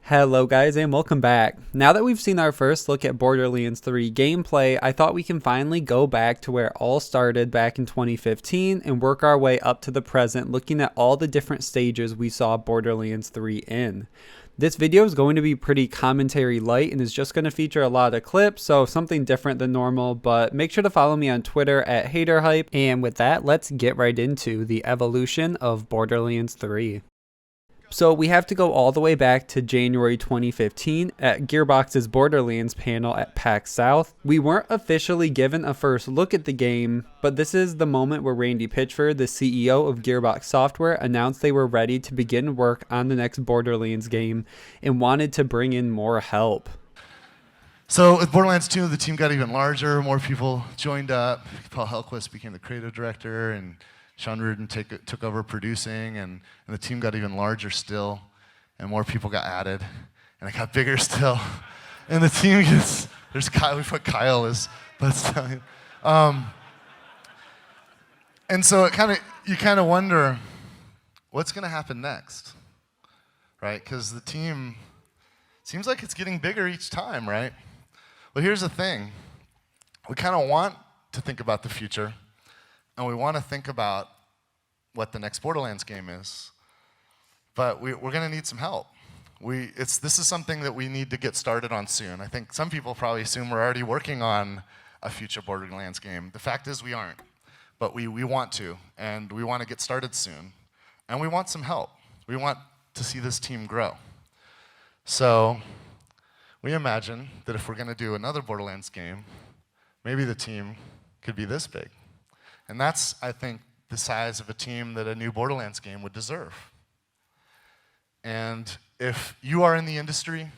Hello guys and welcome back. Now that we've seen our first look at Borderlands 3 gameplay, I thought we can finally go back to where it all started back in 2015 and work our way up to the present, looking at all the different stages we saw Borderlands 3 in. This video is going to be pretty commentary light and is just going to feature a lot of clips, so something different than normal, but make sure to follow me on Twitter at Hayder. And with that, let's get right into the evolution of Borderlands 3. So we have to go all the way back to January 2015 at Gearbox's Borderlands panel at PAX South. We weren't officially given a first look at the game, but this is the moment where Randy Pitchford, the CEO of Gearbox Software, announced they were ready to begin work on the next Borderlands game and wanted to bring in more help. So with Borderlands 2, the team got even larger, more people joined up. Paul Helquist became the creative director, and Sean Reardon took over producing, and the team got even larger still, and more people got added, and it got bigger still. And the team gets, there's Kyle, we put Kyle as, but and so you kind of wonder, what's going to happen next, right? Because the team seems like it's getting bigger each time, right? Well, here's the thing. We kind of want to think about the future, and we want to think about what the next Borderlands game is, but we're going to need some help. This is something that we need to get started on soon. I think some people probably assume we're already working on a future Borderlands game. The fact is we aren't, but we want to, and we want to get started soon, and we want some help. We want to see this team grow. So we imagine that if we're going to do another Borderlands game, maybe the team could be this big. And that's, I think, the size of a team that a new Borderlands game would deserve. And if you are in the industry,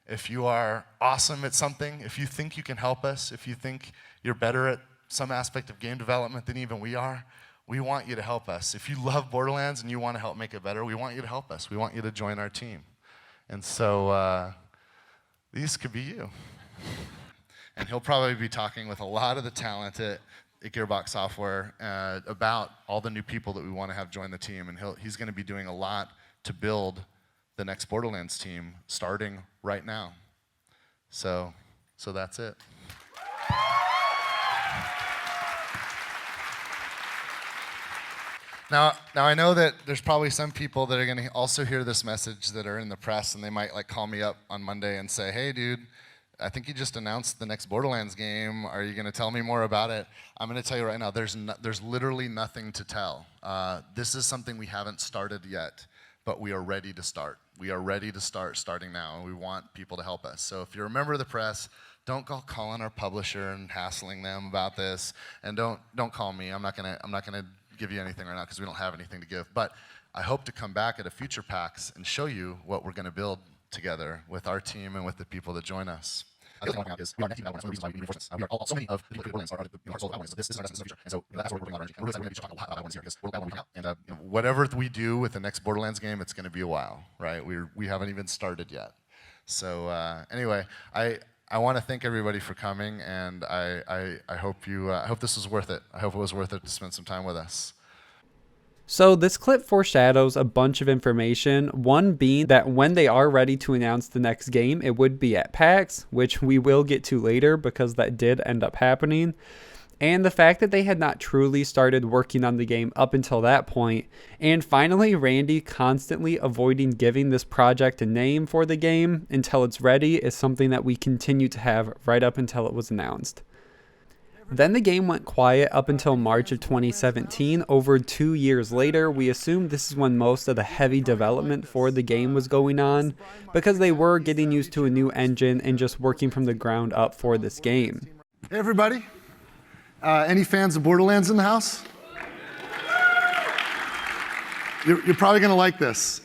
if you are awesome at something, if you think you can help us, if you think you're better at some aspect of game development than even we are, we want you to help us. If you love Borderlands and you want to help make it better, we want you to help us. We want you to join our team. And so these could be you. And he'll probably be talking with a lot of the talent at Gearbox Software about all the new people that we want to have join the team, and he's going to be doing a lot to build the next Borderlands team starting right now. So that's it. Now I know that there's probably some people that are going to also hear this message that are in the press, and they might call me up on Monday and say, "Hey, dude, I think you just announced the next Borderlands game. Are you going to tell me more about it?" I'm going to tell you right now, there's literally nothing to tell. This is something we haven't started yet, but we are ready to start. We are ready to starting now, and we want people to help us. So if you're a member of the press, don't go calling our publisher and hassling them about this, and don't call me. I'm not going to give you anything right now because we don't have anything to give. But I hope to come back at a future PAX and show you what we're going to build together with our team and with the people that join us. The other thing I want to point out is we are net team One of the reasons why we need reinforcements. We are all, so many of the people who are are the heart, soul of Outlands. So this is our next future. And so that's what we're working on. And we're really excited to talk a lot about Outlands here because we're going to be out. And whatever we do with the next Borderlands game, it's going to be a while, right? We haven't even started yet. So anyway, I want to thank everybody for coming, and I hope I hope this was worth it. I hope it was worth it to spend some time with us. So this clip foreshadows a bunch of information, one being that when they are ready to announce the next game, it would be at PAX, which we will get to later because that did end up happening, and the fact that they had not truly started working on the game up until that point, and finally Randy constantly avoiding giving this project a name for the game until it's ready is something that we continue to have right up until it was announced. Then the game went quiet up until March of 2017. Over 2 years later, we assumed this is when most of the heavy development for the game was going on, because they were getting used to a new engine and just working from the ground up for this game. Hey everybody, any fans of Borderlands in the house? You're probably going to like this.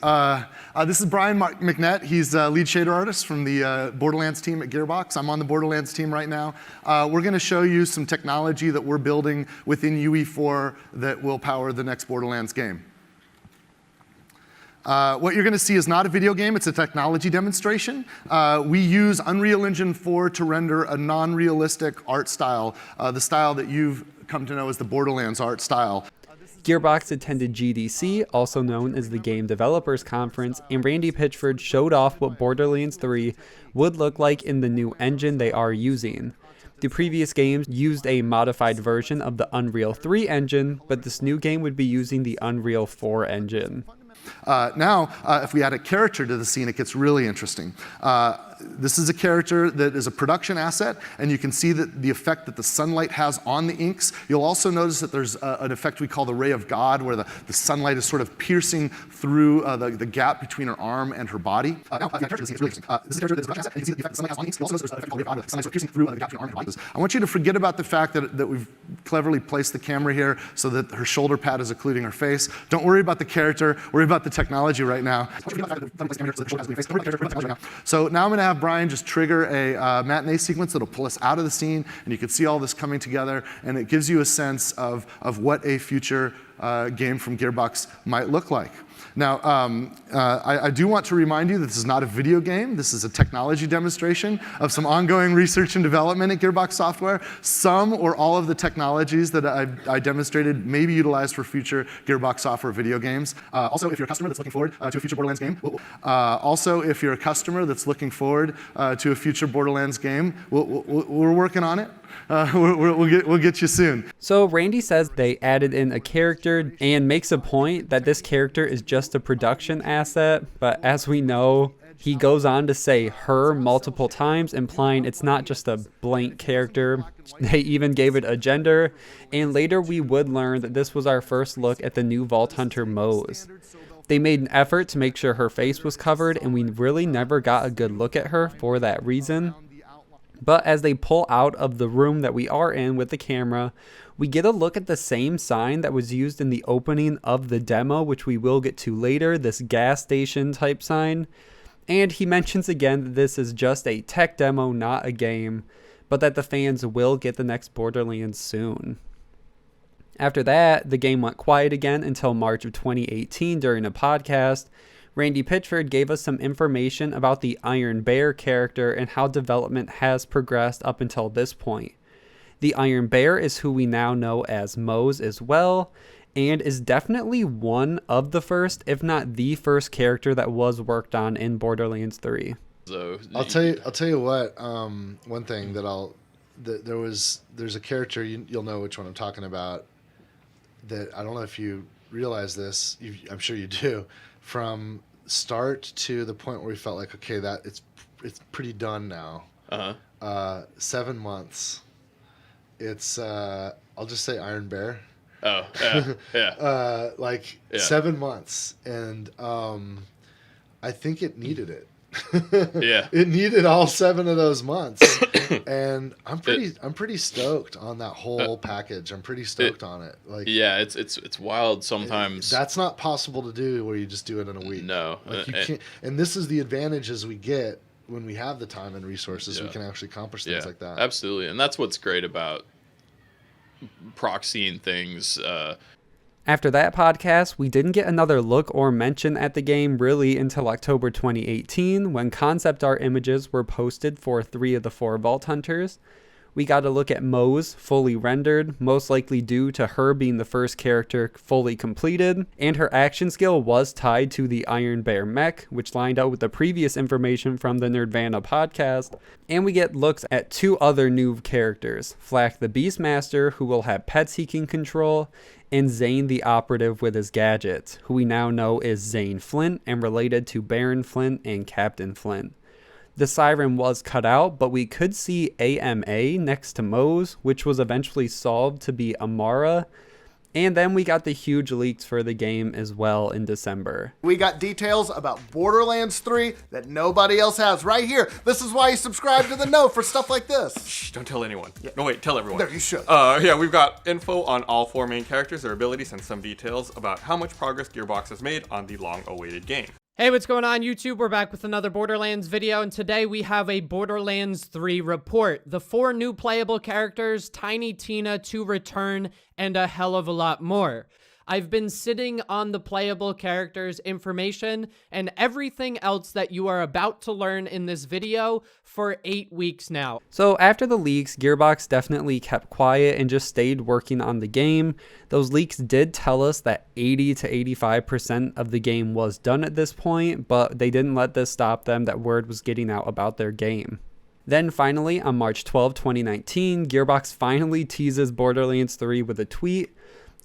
This is Brian McNett. He's lead shader artist from the Borderlands team at Gearbox. I'm on the Borderlands team right now. We're going to show you some technology that we're building within UE4 that will power the next Borderlands game. What you're going to see is not a video game, it's a technology demonstration. We use Unreal Engine 4 to render a non-realistic art style, the style that you've come to know as the Borderlands art style. Gearbox attended GDC, also known as the Game Developers Conference, and Randy Pitchford showed off what Borderlands 3 would look like in the new engine they are using. The previous games used a modified version of the Unreal 3 engine, but this new game would be using the Unreal 4 engine. Now, if we add a character to the scene, it gets really interesting. This is a character that is a production asset, and you can see that the effect that the sunlight has on the inks. You'll also notice that there's an effect we call the ray of God, where the sunlight is sort of piercing through the gap between her arm and her body. Now, the character to the scene is really interesting. This is a character that is a production asset, and you can see the effect the sunlight has on the inks. You also notice there's an effect called the ray of God, where the sunlight is piercing through the gap between her arm and her body. I want you to forget about the fact that we've cleverly placed the camera here so that her shoulder pad is occluding her face. Don't worry about the character, worry about the technology right now. So now I'm going to have Brian just trigger a matinee sequence that'll pull us out of the scene, and you can see all this coming together, and it gives you a sense of what a future game from Gearbox might look like. Now, I do want to remind you that this is not a video game. This is a technology demonstration of some ongoing research and development at Gearbox Software. Some or all of the technologies that I demonstrated may be utilized for future Gearbox Software video games. Also, if you're a customer that's looking forward to a future Borderlands game, we're working on it. We'll get you soon. So Randy says they added in a character and makes a point that this character is just a production asset, but as we know, he goes on to say her multiple times, implying it's not just a blank character. They even gave it a gender, and later we would learn that this was our first look at the new Vault Hunter Moze. They made an effort to make sure her face was covered, and we really never got a good look at her for that reason. But as they pull out of the room that we are in with the camera, we get a look at the same sign that was used in the opening of the demo, which we will get to later, this gas station type sign. And he mentions again that this is just a tech demo, not a game, but that the fans will get the next Borderlands soon. After that, the game went quiet again until March of 2018 during a podcast. Randy Pitchford gave us some information about the Iron Bear character and how development has progressed up until this point. The Iron Bear is who we now know as Moze as well, and is definitely one of the first, if not the first character that was worked on in Borderlands 3. So I'll tell you what. One thing that there's a character you'll know which one I'm talking about. That I don't know if you realize this. I'm sure you do. From start to the point where we felt like, okay, that it's pretty done now. 7 months. It's I'll just say Iron Bear. Oh, yeah, yeah. 7 months, and I think it needed it. Yeah, it needed all 7 of those months, and I'm pretty stoked on that whole package. I'm pretty stoked on it. Like, yeah, it's wild sometimes. That's not possible to do where you just do it in a week. No, like you can't. And this is the advantages we get when we have the time and resources. We can actually accomplish things like that. Absolutely, and that's what's great about proxying things. After that podcast, we didn't get another look or mention at the game really until October 2018, when concept art images were posted for 3 of the 4 Vault Hunters. We got a look at Moze fully rendered, most likely due to her being the first character fully completed, and her action skill was tied to the Iron Bear mech, which lined up with the previous information from the Nerdvana podcast. And we get looks at 2 other new characters, Flack the Beastmaster, who will have pets he can control, and Zane the Operative with his gadgets, who we now know is Zane Flint and related to Baron Flint and Captain Flint. The siren was cut out, but we could see AMA next to Moze, which was eventually solved to be Amara. And then we got the huge leaks for the game as well in December. We got details about Borderlands 3 that nobody else has right here. This is why you subscribe to The Know for stuff like this. Shh, don't tell anyone. Yeah. No, wait, tell everyone. There, you should. Yeah, we've got info on all 4 main characters, their abilities, and some details about how much progress Gearbox has made on the long-awaited game. Hey, what's going on, YouTube? We're back with another Borderlands video, and today we have a Borderlands 3 report. The 4 new playable characters, Tiny Tina to return, and a hell of a lot more. I've been sitting on the playable characters information and everything else that you are about to learn in this video for 8 weeks now. So after the leaks, Gearbox definitely kept quiet and just stayed working on the game. Those leaks did tell us that 80 to 85% of the game was done at this point, but they didn't let this stop them that word was getting out about their game. Then finally, on March 12, 2019, Gearbox finally teases Borderlands 3 with a tweet.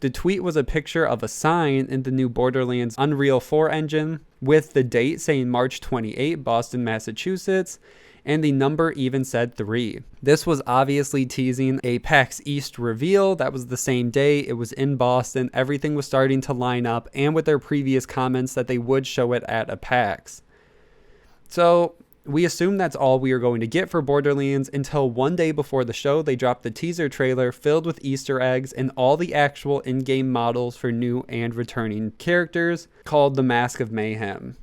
The tweet was a picture of a sign in the new Borderlands Unreal 4 engine with the date saying March 28, Boston, Massachusetts, and the number even said 3. This was obviously teasing a PAX East reveal. That was the same day. It was in Boston. Everything was starting to line up, and with their previous comments that they would show it at a PAX. So we assumed that's all we were going to get for Borderlands until one day before the show, they dropped the teaser trailer filled with Easter eggs and all the actual in-game models for new and returning characters called the Mask of Mayhem.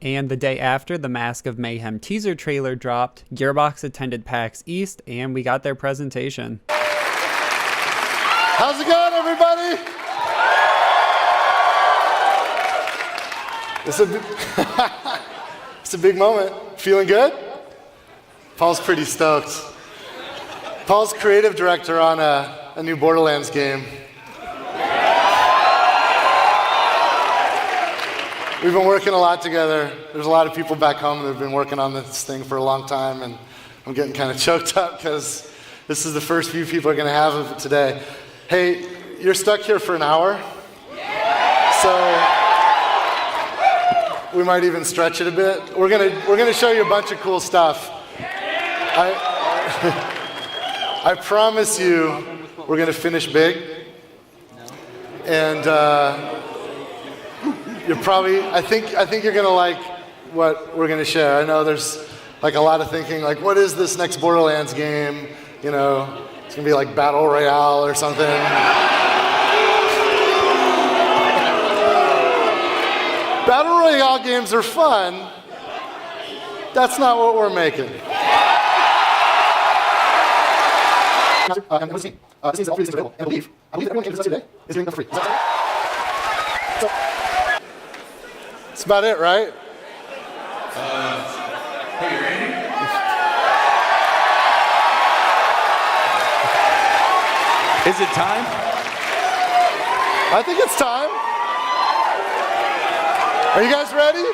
And the day after the Mask of Mayhem teaser trailer dropped, Gearbox attended PAX East and we got their presentation. How's it going, everybody? It's a big moment. Feeling good? Paul's pretty stoked. Paul's creative director on a new Borderlands game. We've been working a lot together. There's a lot of people back home that have been working on this thing for a long time, and I'm getting kind of choked up because this is the first few people are going to have of it today. Hey, you're stuck here for an hour, so we might even stretch it a bit. We're gonna show you a bunch of cool stuff. I promise you, we're gonna finish big, and I think you're gonna like what we're gonna share. I know there's like a lot of thinking, like, what is this next Borderlands game? You know. It's gonna be like Battle Royale or something. Battle Royale games are fun. That's not what we're making. This means all 3 things are available. And I believe that everyone came to us today is doing them for free. Is that right? That's about it, right? Hey, Randy? Is it time? I think it's time. Are you guys ready?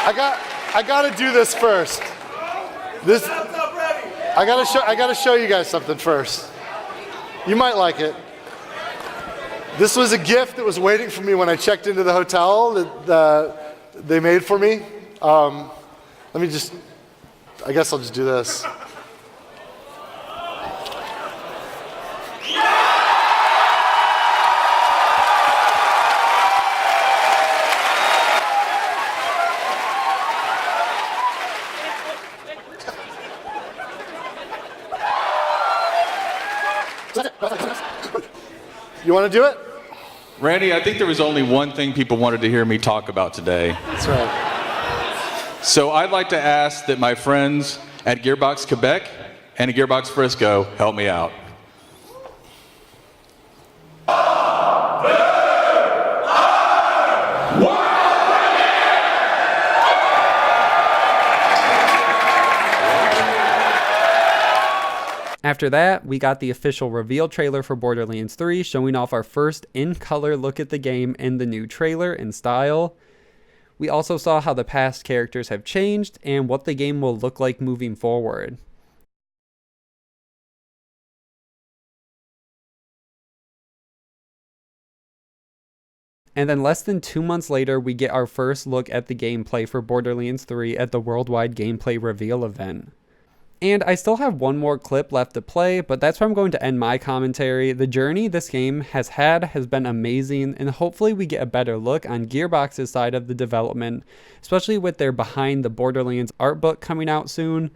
I gotta do this first. I gotta show you guys something first. You might like it. This was a gift that was waiting for me when I checked into the hotel that they made for me. I guess I'll just do this. You want to do it? Randy, I think there was only one thing people wanted to hear me talk about today. That's right. So I'd like to ask that my friends at Gearbox Quebec and at Gearbox Frisco help me out. After that, we got the official reveal trailer for Borderlands 3, showing off our first in-color look at the game in the new trailer and style. We also saw how the past characters have changed and what the game will look like moving forward. And then less than 2 months later, we get our first look at the gameplay for Borderlands 3 at the Worldwide Gameplay Reveal event. And I still have one more clip left to play, but that's where I'm going to end my commentary. The journey this game has been amazing, and hopefully we get a better look on Gearbox's side of the development, especially with their Behind the Borderlands art book coming out soon.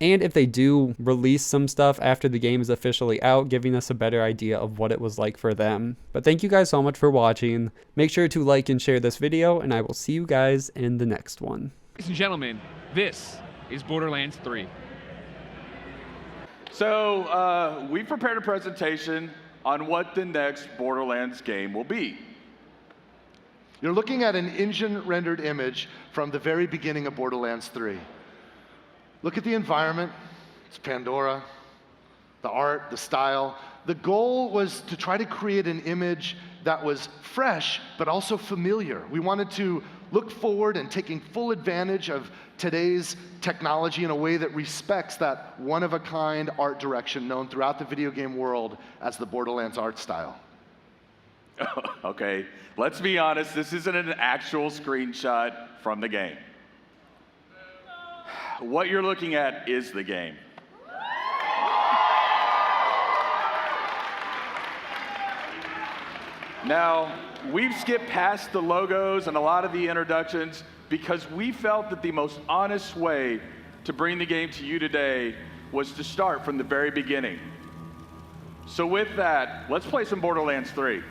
and if they do release some stuff after the game is officially out, giving us a better idea of what it was like for them. But thank you guys so much for watching. Make sure to like and share this video, and I will see you guys in the next one. Ladies and gentlemen, this is Borderlands 3. So we prepared a presentation on what the next Borderlands game will be. You're looking at an engine-rendered image from the very beginning of Borderlands 3. Look at the environment. It's Pandora, the art, the style. The goal was to try to create an image that was fresh, but also familiar. We wanted to look forward and taking full advantage of today's technology in a way that respects that one-of-a-kind art direction known throughout the video game world as the Borderlands art style. Okay, let's be honest, this isn't an actual screenshot from the game. What you're looking at is the game. Now, we've skipped past the logos and a lot of the introductions because we felt that the most honest way to bring the game to you today was to start from the very beginning. So with that, let's play some Borderlands 3.